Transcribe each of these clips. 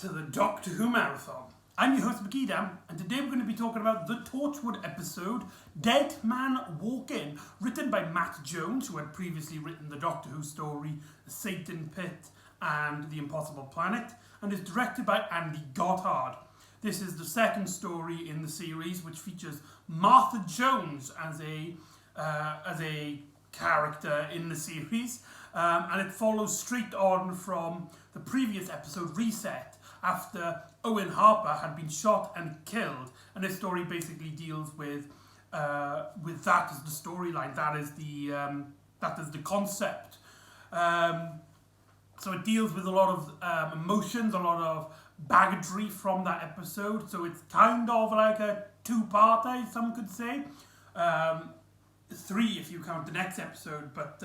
to the Doctor Who Marathon. I'm your host McEdam, and today we're going to be talking about the Torchwood episode Dead Man Walking, written by Matt Jones, who had previously written the Doctor Who story The Satan Pit and The Impossible Planet, and is directed by Andy Goddard. This is the second story in the series, which features Martha Jones as a character in the series, and it follows straight on from the previous episode, Reset, after Owen Harper had been shot and killed, and this story basically deals with that as the storyline. That is the concept. So it deals with a lot of emotions, a lot of baggage from that episode. So it's kind of like a two-parter, some could say. Three if you count the next episode, but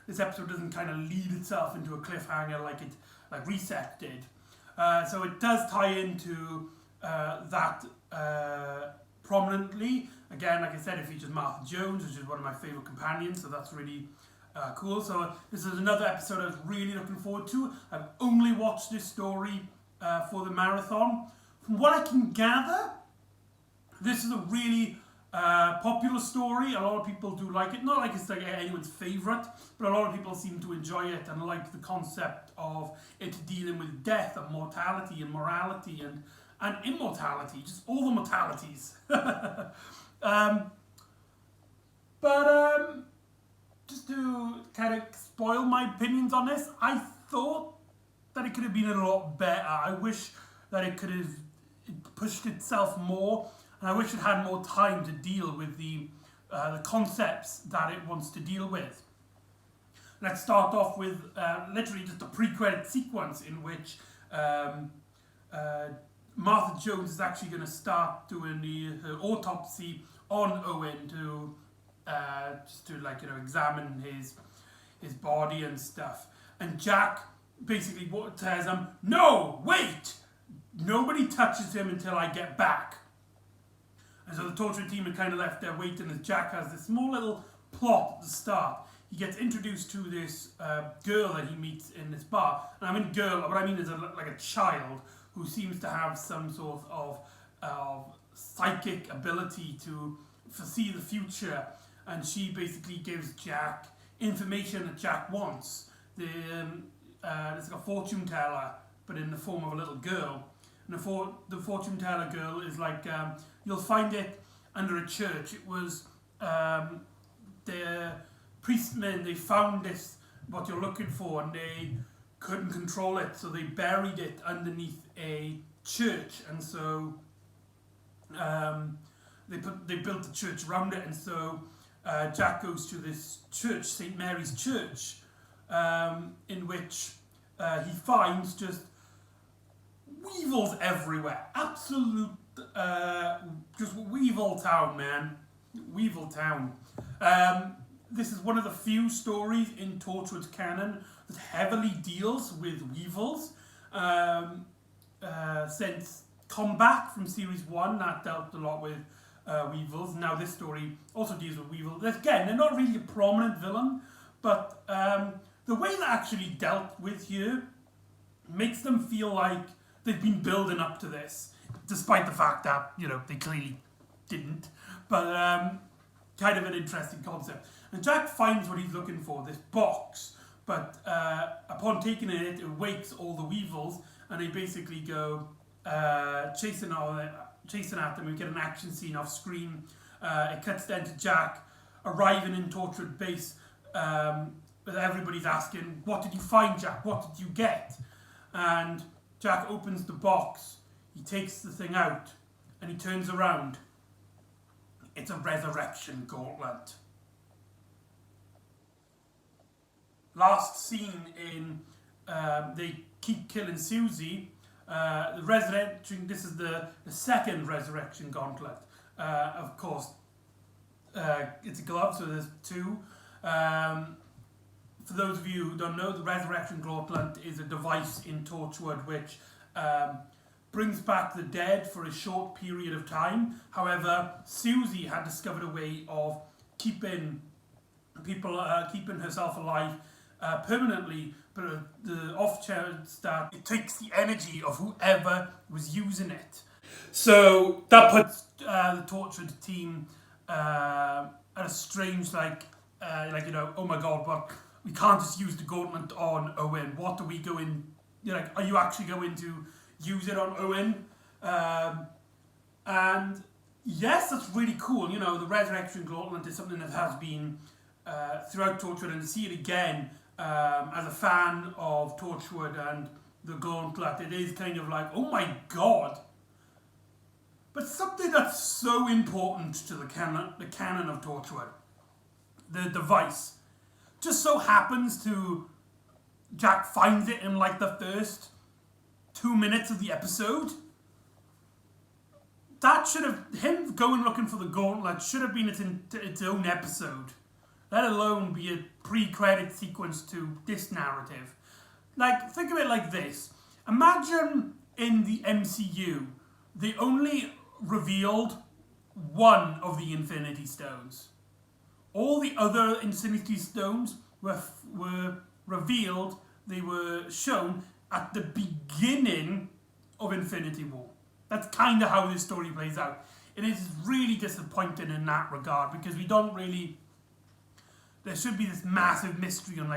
this episode doesn't kind of lead itself into a cliffhanger like Reset did. So it does tie into that prominently. Again, like I said, it features Martha Jones, which is one of my favourite companions, so that's really cool. So this is another episode I was really looking forward to. I've only watched this story for the marathon. From what I can gather, this is a really popular story. A lot of people do like it. Not like it's like anyone's favourite, but a lot of people seem to enjoy it and like the concept of it dealing with death and mortality and morality and immortality, just all the mortalities. But just to kind of spoil my opinions on this, I thought that it could have been a lot better. I wish that it could have pushed itself more. And I wish it had more time to deal with the concepts that it wants to deal with. Let's start off with literally just a pre-credit sequence in which Martha Jones is actually going to start doing her autopsy on Owen to examine his body and stuff. And Jack basically tells him, "No, wait! Nobody touches him until I get back." And so the Torchwood team are kind of left there waiting as Jack has this small little plot at the start. He gets introduced to this girl that he meets in this bar. And I mean girl, what I mean is like a child who seems to have some sort of psychic ability to foresee the future. And she basically gives Jack information that Jack wants. It's like a fortune teller, but in the form of a little girl. And the fortune teller girl is like, you'll find it under a church. It was the priestmen, they found this, what you're looking for, and they couldn't control it, so they buried it underneath a church. And so they built the church around it, and so Jack goes to this church, St. Mary's Church, in which he finds just weevils everywhere. Absolute, just Weevil Town, man. Weevil Town. This is one of the few stories in Torchwood's canon that heavily deals with weevils. Since Comeback from Series 1, that dealt a lot with weevils. Now this story also deals with weevils. Again, they're not really a prominent villain, but the way they're actually dealt with here makes them feel like they've been building up to this, despite the fact that, they clearly didn't. But kind of an interesting concept. And Jack finds what he's looking for, this box. But upon taking it, it wakes all the weevils, and they basically go chasing at them. We get an action scene off screen. It cuts then to Jack arriving in Torchwood Base, with everybody's asking, "What did you find, Jack? What did you get?" And Jack opens the box, he takes the thing out, and he turns around. It's a resurrection gauntlet. Last scene in They Keep Killing Susie, this is the second resurrection gauntlet. Of course, it's a glove, so there's two. For those of you who don't know, the Resurrection Gauntlet is a device in Torchwood which brings back the dead for a short period of time. However, Susie had discovered a way of keeping herself alive permanently, but the off chance that it takes the energy of whoever was using it. So that puts the tortured team at a strange, oh my god, but we can't just use the gauntlet on Owen. What are we going, are you actually going to use it on Owen? And yes, that's really cool. The Resurrection Gauntlet is something that has been throughout Torchwood, and to see it again as a fan of Torchwood and the Gauntlet, it is kind of like, oh my god. But something that's so important to the canon of Torchwood, the device, just so happens to Jack finds it in like the first 2 minutes of the episode. That should have, him going looking for the gauntlet should have been its own episode, let alone be a pre-credit sequence to this narrative. Think of it like this. Imagine in the MCU, they only revealed one of the Infinity Stones. All the other Infinity Stones were revealed, they were shown at the beginning of Infinity War. That's kind of how this story plays out. It is really disappointing in that regard, because we don't really... There should be this massive mystery on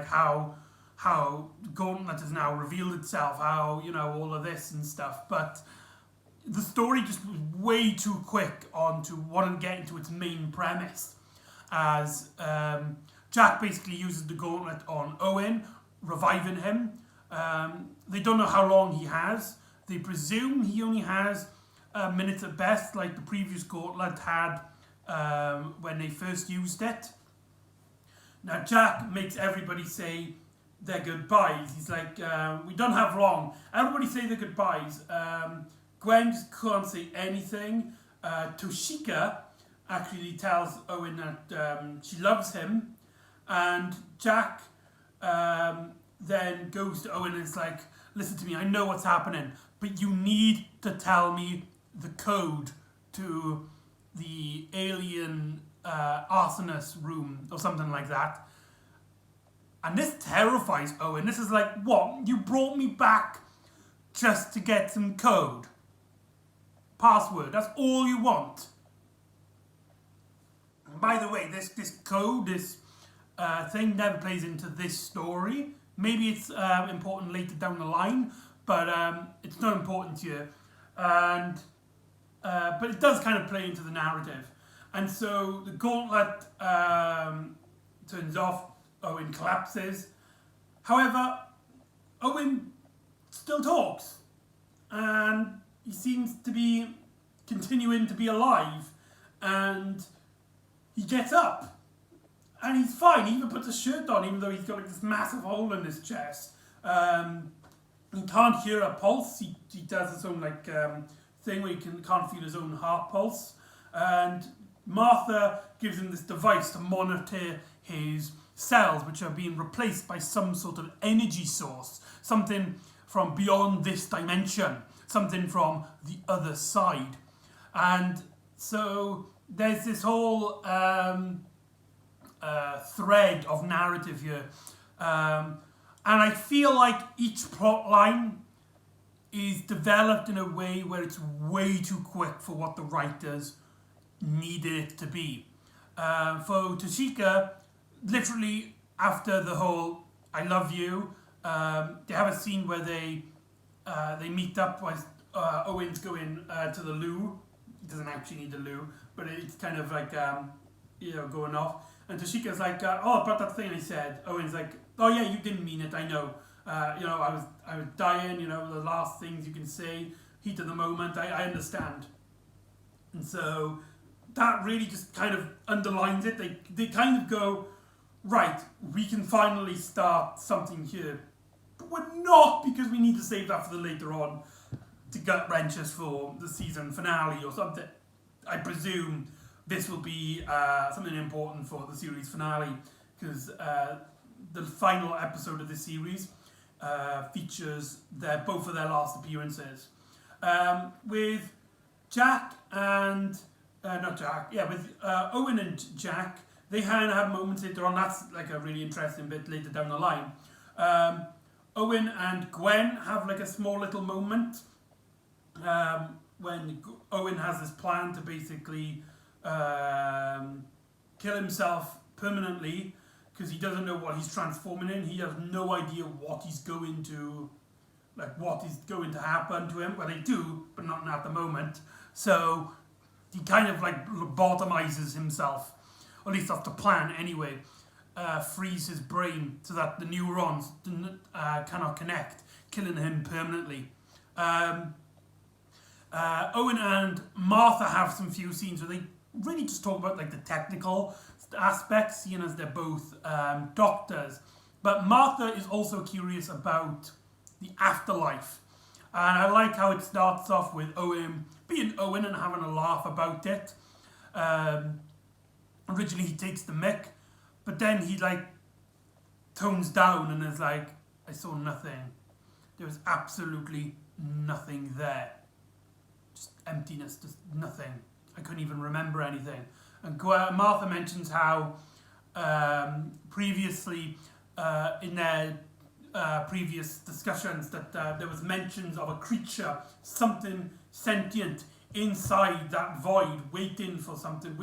how Gauntlet has now revealed itself, how, all of this and stuff, but the story just was way too quick on to want to get into its main premise, as Jack basically uses the gauntlet on Owen, reviving him. They don't know how long he has. They presume he only has minutes at best, like the previous gauntlet had when they first used it. Now Jack makes everybody say their goodbyes. He's like, we don't have long. Everybody say their goodbyes. Gwen just can't say anything. Toshika actually tells Owen that she loves him. And Jack then goes to Owen and is like, listen to me, I know what's happening, but you need to tell me the code to the alien arsonist room or something like that. And this terrifies Owen. This is like, what? You brought me back just to get some code? Password, that's all you want? And by the way, this code, this thing never plays into this story. Maybe it's important later down the line, but it's not important here. And but it does kind of play into the narrative. And so the gauntlet turns off, Owen collapses. However, Owen still talks, and he seems to be continuing to be alive, and he gets up, and he's fine. He even puts a shirt on, even though he's got like this massive hole in his chest. He can't hear a pulse. He does his own thing where he can't feel his own heart pulse. And Martha gives him this device to monitor his cells, which are being replaced by some sort of energy source, something from beyond this dimension, something from the other side. And so there's this whole thread of narrative here. And I feel like each plot line is developed in a way where it's way too quick for what the writers needed it to be. For Toshika, literally after the whole "I love you," they have a scene where they meet up with Owen's going to the loo. He doesn't actually need the loo, but it's kind of like going off. And Toshika's like, "Oh, about that thing I said." Owen's like, "Oh yeah, you didn't mean it. I know. I was dying. The last things you can say, heat of the moment. I understand." And so that really just kind of underlines it. They kind of go, right, we can finally start something here. But we're not, because we need to save that for the later on to gut wrenches for the season finale or something. I presume this will be something important for the series finale, because the final episode of this series features both of their last appearances. With Jack and... with Owen and Jack they kind of have moments later on. That's like a really interesting bit later down the line. Owen and Gwen have like a small little moment when Owen has this plan to basically kill himself permanently because he doesn't know what he's transforming in. He has no idea what he's going to, like what is going to happen to him. Well, they do, but not at the moment. So he kind of like lobotomizes himself, or at least that's the plan anyway. Frees his brain so that the neurons cannot connect, killing him permanently. Owen and Martha have some few scenes where they really just talk about like the technical aspects, seeing as they're both doctors. But Martha is also curious about the afterlife. And I like how it starts off with Owen being Owen and having a laugh about it. Originally he takes the mick, but then he like tones down and is like, I saw nothing. There was absolutely nothing there. Just emptiness, just nothing. I couldn't even remember anything. And Martha mentions how previously in their previous discussions that there was mentions of a creature, something sentient inside that void, waiting for something,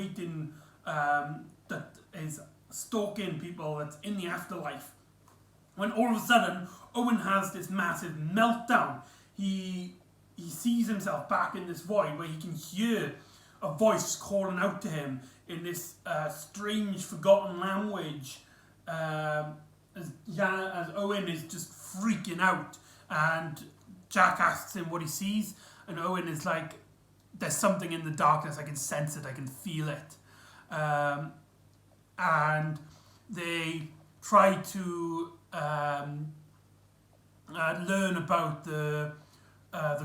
that is stalking people, that's in the afterlife. When all of a sudden Owen has this massive meltdown, he sees himself back in this void where he can hear a voice calling out to him in this strange, forgotten language. As Owen is just freaking out, and Jack asks him what he sees, and Owen is like, there's something in the darkness, I can sense it, I can feel it. And they try to learn about the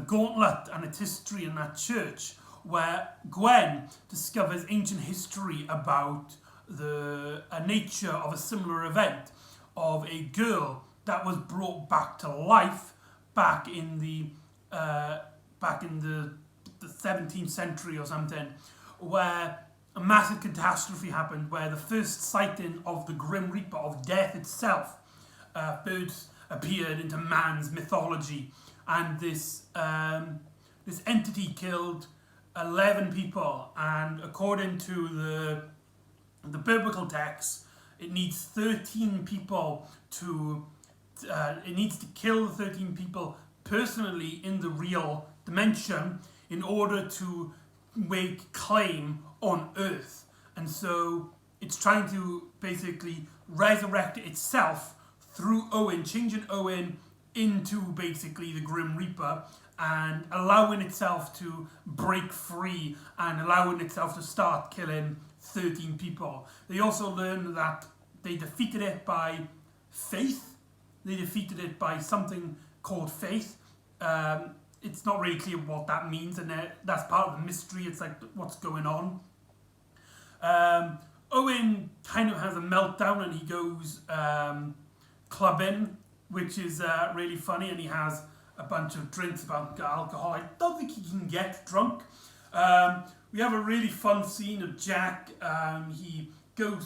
Gauntlet and its history in that church, where Gwen discovers ancient history about the nature of a similar event, of a girl that was brought back to life back in the 17th century or something, where a massive catastrophe happened, where the first sighting of the Grim Reaper, of death itself, first appeared into man's mythology, and this entity killed 11 people, and according to the biblical text, it needs 13 people it needs to kill the 13 people personally in the real dimension in order to make claim on Earth. And so it's trying to basically resurrect itself through Owen, changing Owen into basically the Grim Reaper, and allowing itself to break free and allowing itself to start killing 13 people. They also learn that they defeated it by faith. They defeated it by something called faith. It's not really clear what that means, and that's part of the mystery. It's like, what's going on? Owen kind of has a meltdown and he goes clubbing, which is really funny, and he has a bunch of drinks about alcohol. I don't think he can get drunk. We have a really fun scene of Jack. He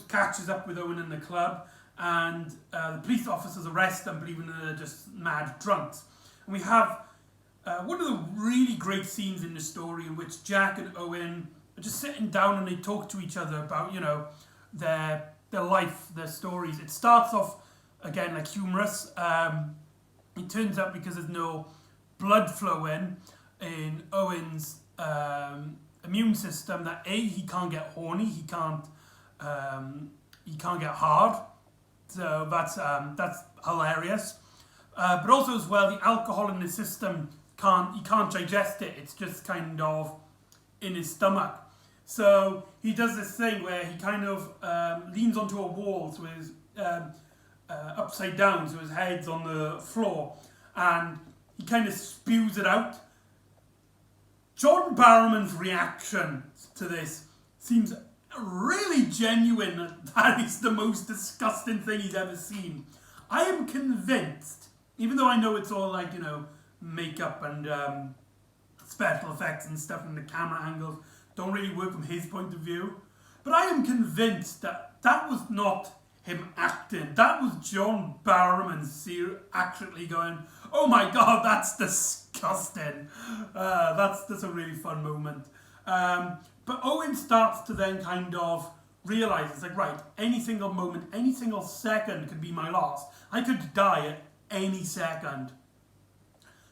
catches up with Owen in the club, and the police officers arrest them, believing that they're just mad drunks. And we have one of the really great scenes in the story in which Jack and Owen are just sitting down and they talk to each other about, their life, their stories. It starts off, again, like humorous. It turns out because there's no blood flow in Owen's immune system, that he can't get horny, he can't get hard. So that's hilarious. But also as well, the alcohol in his system he can't digest it. It's just kind of in his stomach. So he does this thing where he kind of leans onto a wall, so his upside down, so his head's on the floor, and he kind of spews it out. John Barrowman's reaction to this seems really genuine. That is the most disgusting thing he's ever seen. I am convinced, even though I know it's all like, makeup and special effects and stuff, and the camera angles don't really work from his point of view, But I am convinced that that was not him acting. That was John Barrowman actually going, oh my God, that's disgusting. That's a really fun moment. But Owen starts to then kind of realise, it's like, right, any single moment, any single second could be my last. I could die at any second.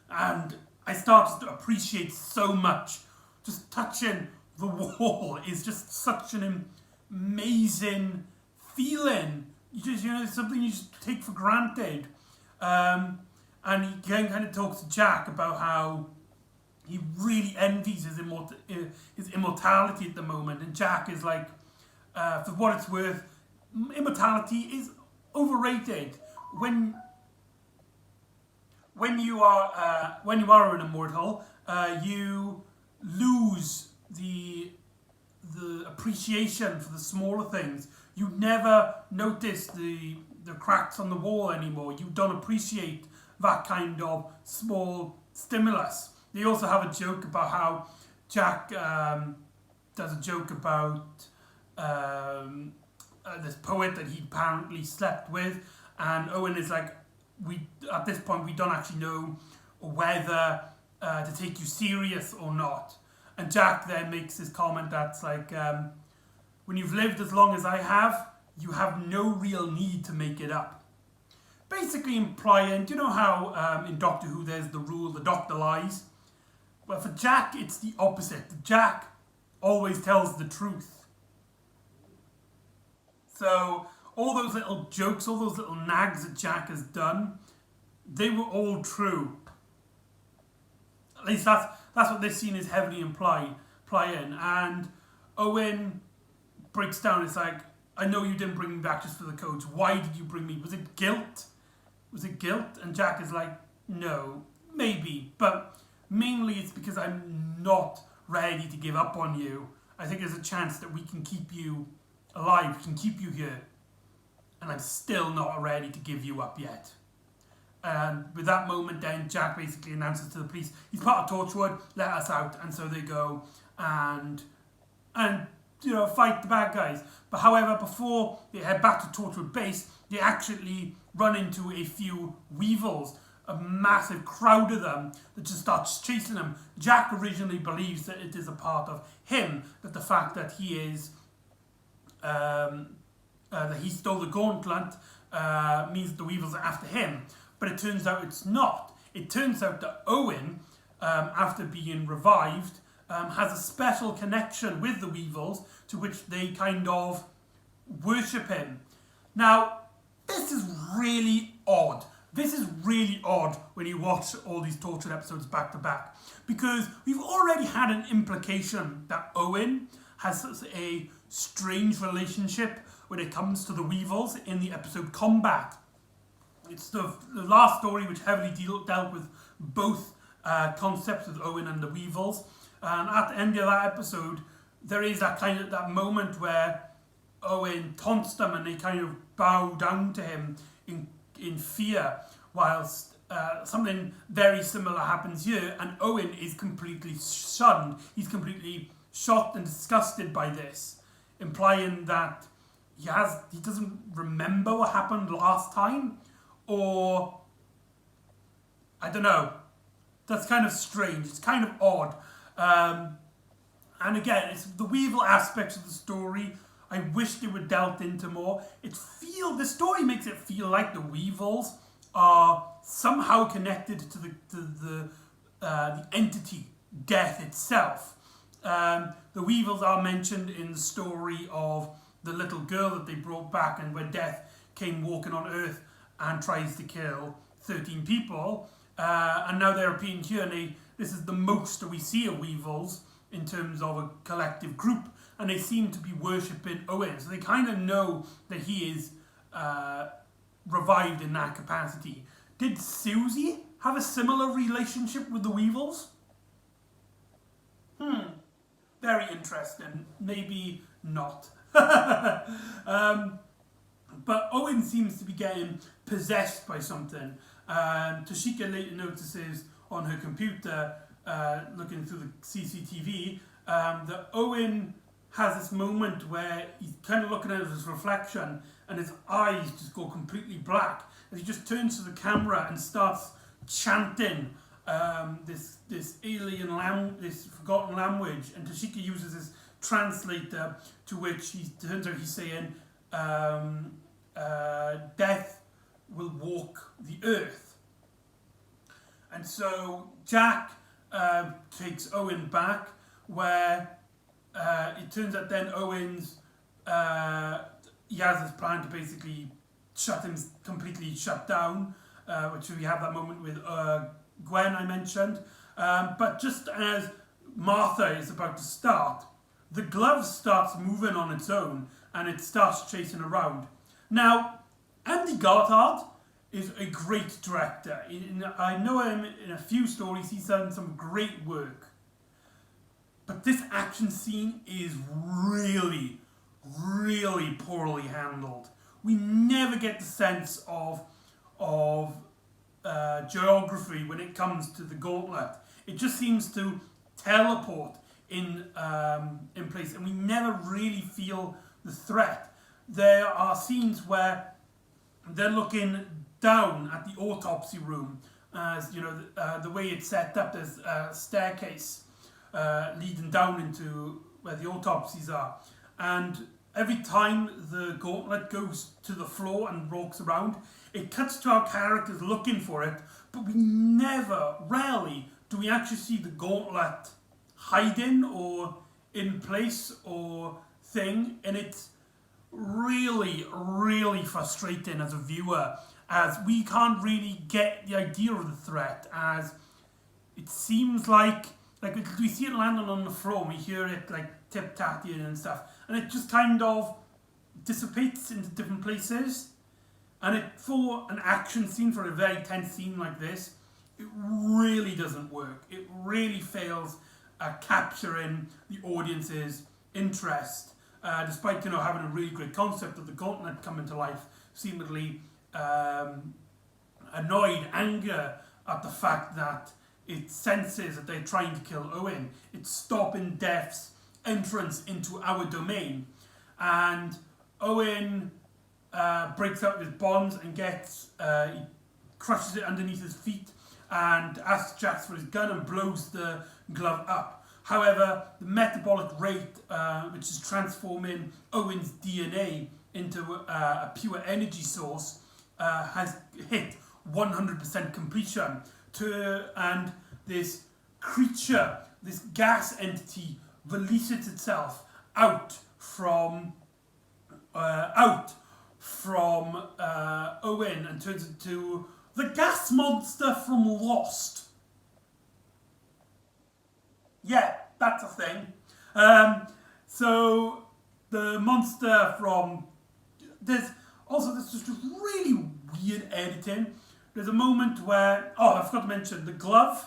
And I started to appreciate so much. Just touching the wall is just such an amazing feeling. It's something you just take for granted. And he then kind of talks to Jack about how he really envies his immortality at the moment. And Jack is like, for what it's worth, immortality is overrated. When you are an immortal, you lose the appreciation for the smaller things. You never notice the cracks on the wall anymore. You don't appreciate that kind of small stimulus. They also have a joke about how Jack does a joke about this poet that he apparently slept with, and Owen is like, at this point we don't actually know whether to take you serious or not. And Jack then makes this comment that's like, when you've lived as long as I have, you have no real need to make it up. Basically implying, do you know how in Doctor Who there's the rule, the doctor lies? Well, for Jack, it's the opposite. Jack always tells the truth. So all those little jokes, all those little nags that Jack has done, they were all true. At least that's what this scene is heavily implying. And Owen breaks down. It's like, I know you didn't bring me back just for the codes. Why did you bring me? Was it guilt? Was it guilt? And Jack is like, no, maybe. But mainly it's because I'm not ready to give up on you. I think there's a chance that we can keep you alive. We can keep you here. And I'm still not ready to give you up yet. And with that moment then, Jack basically announces to the police, he's part of Torchwood, let us out. And so they go and fight the bad guys. But however, before they head back to Torchwood base, they actually run into a few weevils, a massive crowd of them that just starts chasing them. Jack originally believes that it is a part of him, that the fact that he is that he stole the Gauntlet means the weevils are after him. But it turns out it's not. It turns out that Owen, after being revived, has a special connection with the weevils to which they kind of worship him. Now, this is really odd. This is really odd when you watch all these Tortured episodes back to back, because we've already had an implication that Owen has a strange relationship when it comes to the weevils in the episode Combat. It's the last story which heavily dealt with both concepts of Owen and the weevils. And at the end of that episode, there is that moment where Owen taunts them and they kind of bow down to him in fear, whilst something very similar happens here, and Owen is completely shunned. He's completely shocked and disgusted by this, implying that he doesn't remember what happened last time, or I don't know. That's kind of strange. It's kind of odd. And again, it's the Weevil aspects of the story I wish they were dealt into more. The story makes it feel like the Weevils are somehow connected to the entity, death itself. The Weevils are mentioned in the story of the little girl that they brought back, and where Death came walking on Earth and tries to kill 13 people. And now they're appearing here, and this is the most that we see of Weevils in terms of a collective group, and they seem to be worshipping Owen. So they kind of know that he is revived in that capacity. Did Susie have a similar relationship with the Weevils? Very interesting. Maybe not. But Owen seems to be getting possessed by something. Tashika later notices on her computer, looking through the CCTV, that Owen has this moment where he's kind of looking at his reflection and his eyes just go completely black as he just turns to the camera and starts chanting this alien this forgotten language, and Tashiki uses this translator, to which he turns out he's saying death will walk the earth. And so Jack takes Owen back, where it turns out then Owen's he has this plan to basically completely shut down, which we have that moment with Gwen I mentioned. But just as Martha is about to start, the glove starts moving on its own and it starts chasing around. Now, Andy Goddard is a great director. I know him in a few stories, he's done some great work. But this action scene is really, really poorly handled. We never get the sense of geography when it comes to the Gauntlet. It just seems to teleport in place, and we never really feel the threat. There are scenes where they're looking down at the autopsy room, as you know, the way it's set up. There's a staircase leading down into where the autopsies are, and every time the Gauntlet goes to the floor and walks around, it cuts to our characters looking for it, but we rarely do we actually see the Gauntlet hiding or in place or thing, and it's really, really frustrating as a viewer, as we can't really get the idea of the threat, as it seems like we see it landing on the floor, and we hear it like tip-tapping and stuff, and it just kind of dissipates into different places. And for an action scene, for a very tense scene like this, it really doesn't work. It really fails at capturing the audience's interest, despite having a really great concept of the Gauntlet coming to life, seemingly annoyed anger at the fact that it senses that they're trying to kill Owen. It's stopping Death's entrance into our domain. And Owen breaks out his bonds and he crushes it underneath his feet and asks Jax for his gun and blows the glove up. However, the metabolic rate, which is transforming Owen's DNA into a pure energy source, has hit 100% completion. And this creature, this gas entity, releases itself out from Owen and turns into the gas monster from Lost. Yeah, that's a thing. So the monster from there's just really weird editing. There's a moment where I forgot to mention the glove.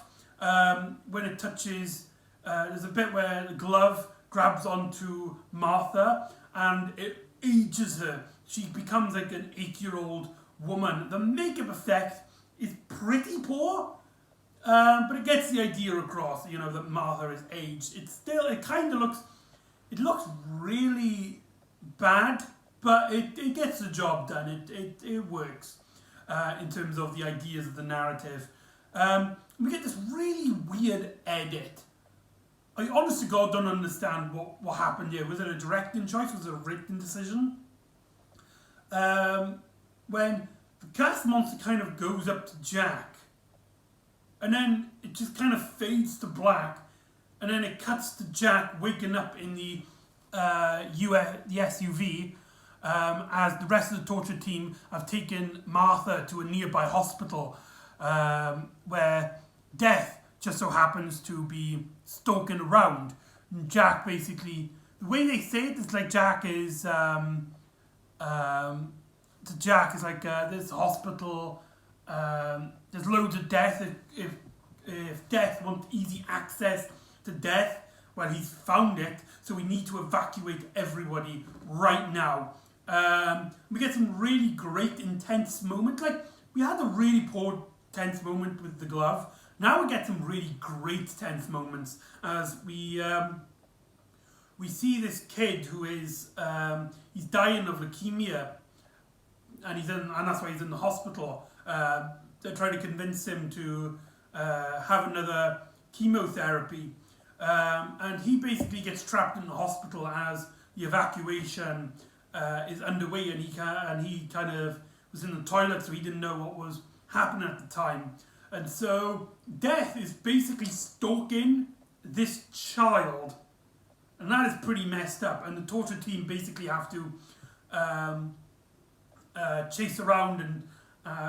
When it touches, there's a bit where the glove grabs onto Martha and it ages her. She becomes like an 8-year-old woman. The makeup effect is pretty poor, but it gets the idea across, that Martha is aged. It looks really bad, but it gets the job done. It works in terms of the ideas of the narrative. We get this really weird edit. I honest to God don't understand what happened here. Was it a directing choice? Was it a written decision? When the gas monster kind of goes up to Jack, and then it just kind of fades to black, and then it cuts to Jack waking up in the SUV, as the rest of the torture team have taken Martha to a nearby hospital, where Death just so happens to be stalking around. And Jack basically, the way they say it is like Jack is, this hospital, there's loads of death. If Death wants easy access to Death, well, he's found it, so we need to evacuate everybody right now. We get some really great intense moments. Like, we had a really poor tense moment with the glove. Now we get some really great tense moments as we we see this kid who is he's dying of leukemia, and that's why he's in the hospital. They're trying to convince him to have another chemotherapy, and he basically gets trapped in the hospital as the evacuation is underway, and he kind of was in the toilet, so he didn't know what was happening at the time. And so Death is basically stalking this child, and that is pretty messed up. And the torture team basically have to chase around in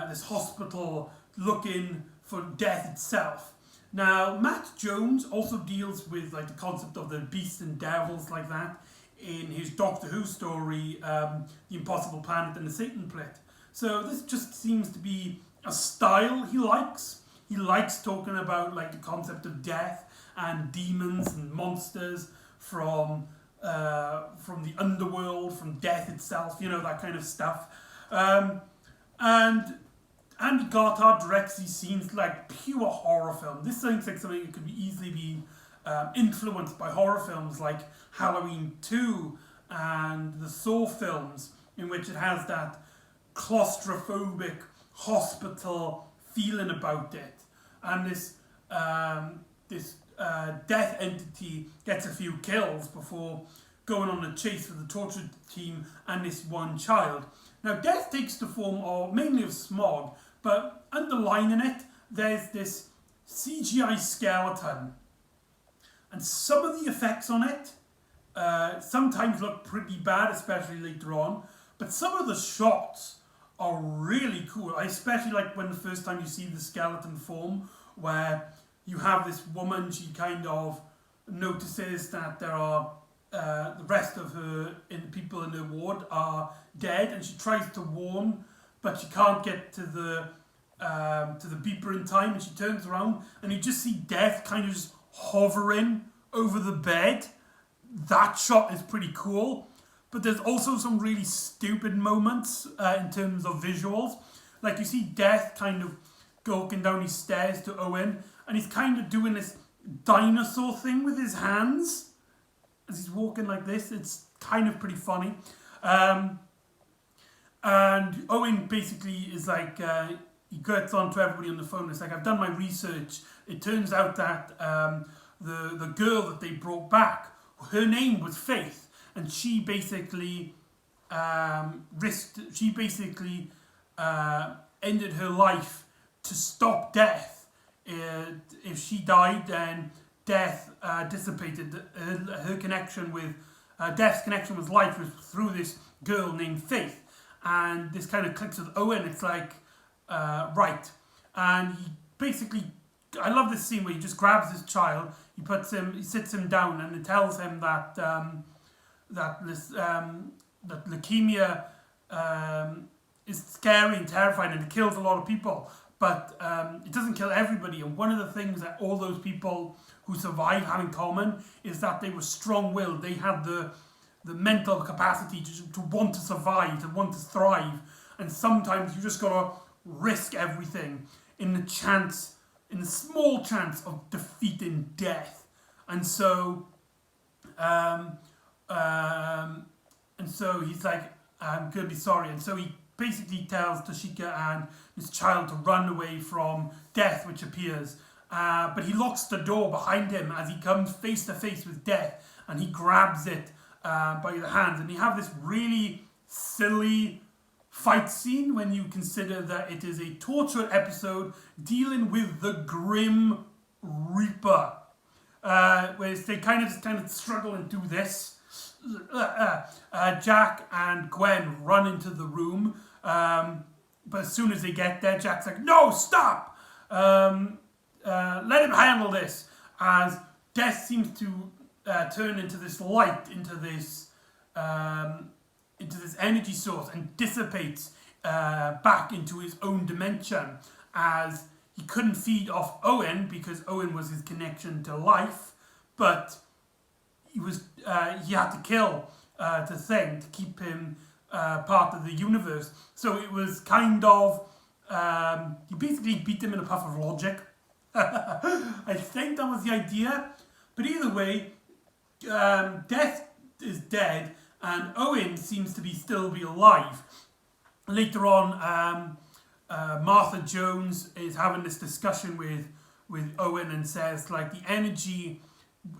this hospital looking for Death itself. Now, Matt Jones also deals with like the concept of the beast and devils like that in his Doctor Who story, The Impossible Planet and the Satan Pit. So this just seems to be a style he likes. He likes talking about like the concept of death and demons and monsters from the underworld, from death itself, you know, that kind of stuff. And Andy Gartard directs these scenes like pure horror film. This seems like something that could easily be influenced by horror films like Halloween 2 and the Saw films, in which it has that claustrophobic hospital feeling about it. And this death entity gets a few kills before going on a chase with the torture team and this one child. Now, Death takes the form of mainly of Smog, but underlining it, there's this CGI skeleton. And some of the effects on it sometimes look pretty bad, especially later on. But some of the shots are really cool. I especially like when the first time you see the skeleton form, where you have this woman, she kind of notices that there are the rest of her people in her ward are dead, and she tries to warn, but she can't get to the beeper in time, and she turns around and you just see Death kind of just hovering over the bed. That shot is pretty cool, but there's also some really stupid moments in terms of visuals. Like you see Death kind of walking down these stairs to Owen, and he's kind of doing this dinosaur thing with his hands as he's walking like this. It's kind of pretty funny. And Owen basically is like, he gets on to everybody on the phone. It's like, I've done my research. It turns out that the girl that they brought back, her name was Faith, and she basically ended her life to stop death. If she died, then death dissipated. Her connection with Death's connection with life was through this girl named Faith, and this kind of clicks with Owen. It's like right, and he basically, I love this scene where he just grabs this child, he sits him down, and it tells him that that leukemia is scary and terrifying, and it kills a lot of people, but it doesn't kill everybody. And one of the things that all those people who survive have in common is that they were strong-willed. They had the mental capacity to want to survive, to want to thrive. And sometimes you just gotta risk everything in the small chance of defeating death. And so he's like, I'm gonna be sorry. And so he basically tells Toshika and this child to run away from death, which appears. But he locks the door behind him as he comes face to face with death, and he grabs it by the hands. And you have this really silly fight scene when you consider that it is a torture episode dealing with the Grim Reaper. Where they kind of struggle and do this. Jack and Gwen run into the room, but as soon as they get there, Jack's like, "No, stop! Let him handle this." As Death seems to turn into this light, into this energy source, and dissipates back into his own dimension, as he couldn't feed off Owen because Owen was his connection to life, but he had to kill to keep him part of the universe. So it was kind of, he basically beat him in a puff of logic. I think that was the idea. But either way, Death is dead, and Owen seems to still be alive. Later on, Martha Jones is having this discussion with Owen and says, like, the energy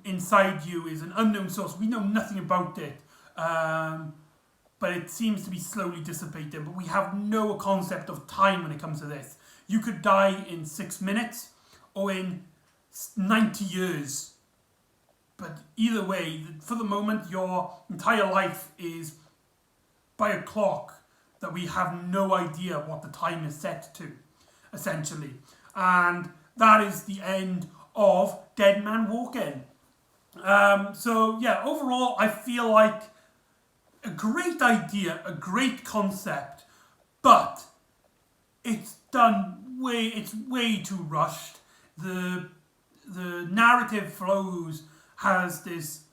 inside you is an unknown source. We know nothing about it, but it seems to be slowly dissipating. But we have no concept of time when it comes to this. You could die in 6 minutes or in 90 years. But either way, for the moment, your entire life is by a clock that we have no idea what the time is set to, essentially. And that is the end of Dead Man Walking. So, yeah, overall, I feel like a great idea, a great concept, but it's way too rushed. The narrative flows has this,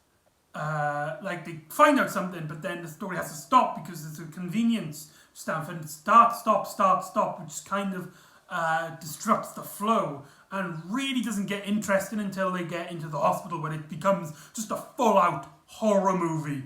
like, they find out something, but then the story has to stop because there's a convenience stuff, and start, stop, which kind of disrupts the flow and really doesn't get interesting until they get into the hospital, when it becomes just a full-out horror movie.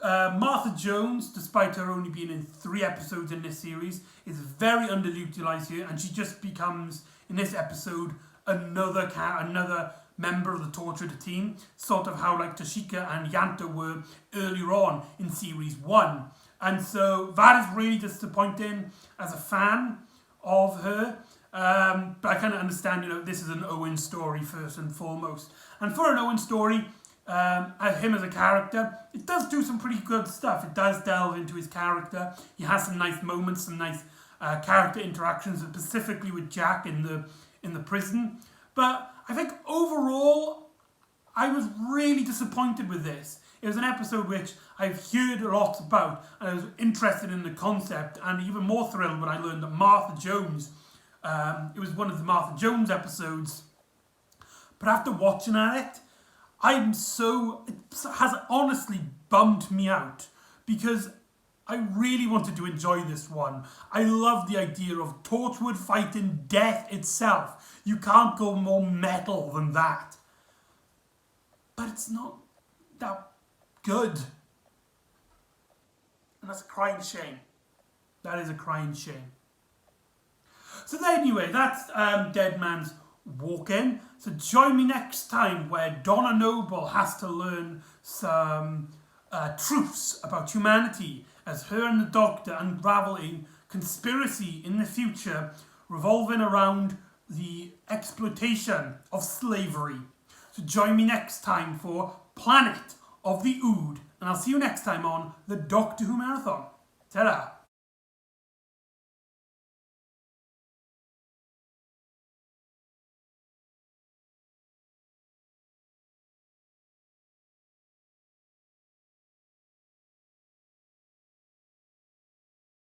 Martha Jones, despite her only being in 3 episodes in this series, is very underutilized here, and she just becomes, in this episode, another member of the tortured team, sort of how like Tashika and Yanta were earlier on in series 1. And so that is really disappointing as a fan of her. But I kind of understand, this is an Owen story first and foremost. And for an Owen story, him as a character, it does do some pretty good stuff. It does delve into his character. He has some nice moments, some nice character interactions, specifically with Jack in the prison. But I think overall, I was really disappointed with this. It was an episode which I've heard a lot about, and I was interested in the concept, and even more thrilled when I learned that Martha Jones, it was one of the Martha Jones episodes. But after watching it has honestly bummed me out, because I really wanted to enjoy this one. I love the idea of Torchwood fighting death itself. You can't go more metal than that. But it's not that good. And that's a crying shame. That is a crying shame. So anyway, that's Dead Man's Walking. So join me next time where Donna Noble has to learn some truths about humanity as her and the Doctor unravel a conspiracy in the future revolving around the exploitation of slavery. So join me next time for Planet of the Ood, and I'll see you next time on the Doctor Who Marathon. Ta-da!